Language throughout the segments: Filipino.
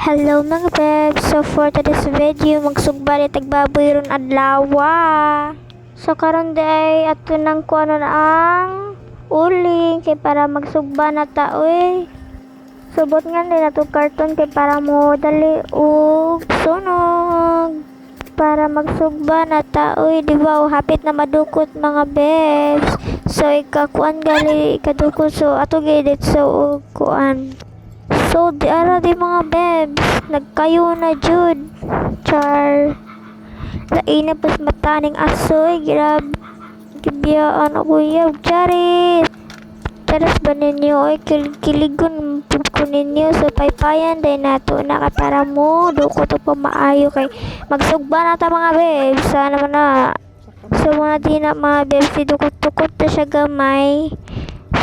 Hello mga bebs! So for today's video, magsugba ni tagbaboy ron adlawa. So karon day ato nang kuano na ang uling kay para magsugba na ta oy. Subot nga nila to karton kay para mo dali og sunog. Para magsugba na ta oy, di ba? Hapit na madukot mga bebs. So ikakuan gali ikadukot so ato gidit so og kuan. So, di ara di mga bebs, nagkayo na jud. Char. Laina pas mataning asoy, grab. Gibiyaan ako yaw, charis. Charis ba ninyo, ay kiligon ko ninyo. So, paypayan, day nato na ka para mo. Duko to pa maayo kay magsugba na ta mga bebs. Sana man na. So, mga di na mga bebs, dukot-dukot na siya gamay.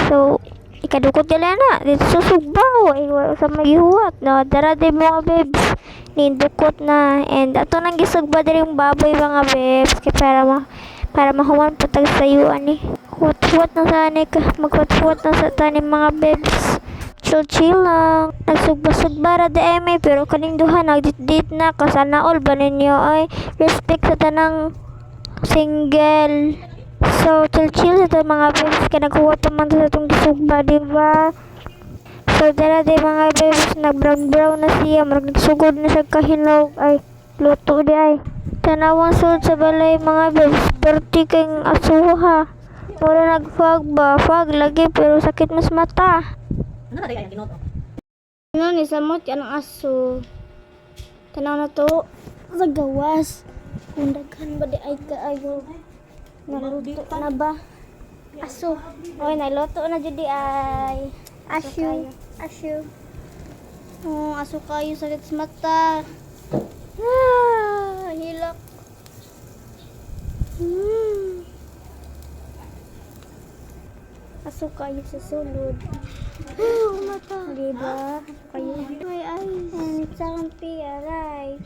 So, ikadukot nila na dito sa sugbaw ay wala sa magihuwat no dara din mga bebs nindukot na and ato nang gisugba diri yung baboy mga bebs kay para mahuman patag sayuan ni huwat na sana ka maghuwat na sa tanim mga bebs chill lang nagsugba-sugba ra di eme pero kaning duha nagdit na kasana all ba ninyo ay respect sa tanang single. So, chill sa ito mga bebs, kaya nagkuha naman sa itong gisugba, diba? So, dala di mga bebs, nag-brown-brown na siya, nagsugod na siya kahinog, ay, luto di ay. Tanawang sud sa balay mga bebs, perti kayong asuha. Mura nag-fog ba? Fog lagi, pero sakit mas mata. Ano na yung ginoto? Ano ni samot yan ang aso. Tanaw na to, sa gawas. Kung daghan ba di ay kaayo. Naluto na ba? Aso. Oy, naluto na jud di ay. Aso. Oh, aso kayo sakit sa mata. Hilak. Aso kayo sa sulod. Mata. Diba? Kayo. Ay. And sarang piaray.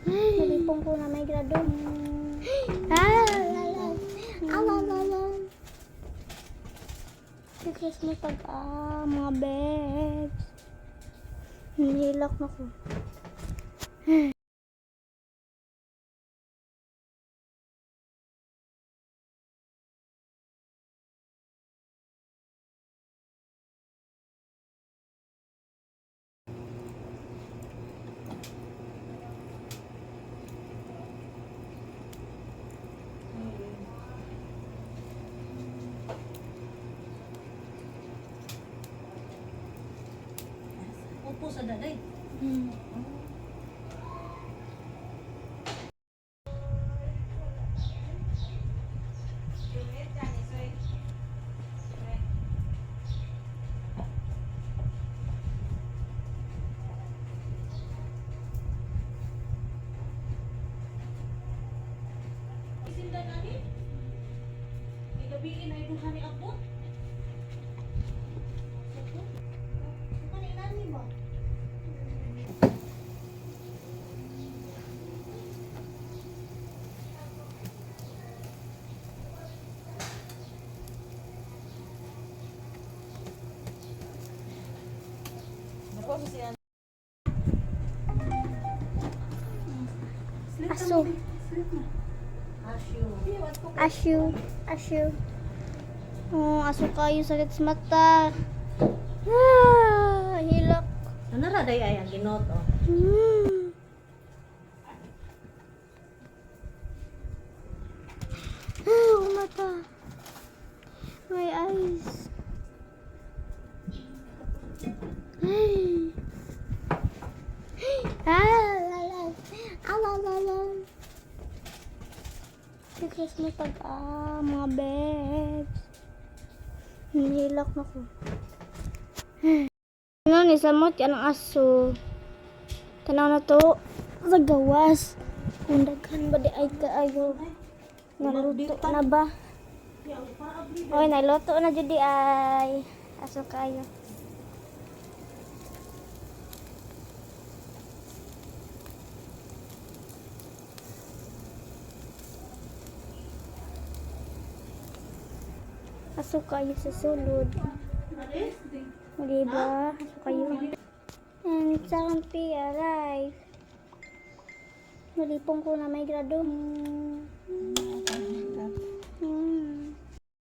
Nalipong ko na may grado. Sikres mo pag mga bebs. Nihilak na ko. Upo sa daday. Isinda nani? Igabiin ay duha ni abot. Aso. Oh, aso kayo sakit sa mata. Hilak. Ano na ay ang ginoto? Mata. My eyes. Sikres mo pag mga bebs. Nihilak na ko. Ano ni samot yan ang aso. Tanaw na to, sa gawas. Kung daghan ba di ay kaayo. Naluto na ba? Oy, naluto na jud di ay. Aso kayo. Aso kayo sa sulod. Diba? Aso kayo. And Sa kampi, aray. Nalipong ko na may grado.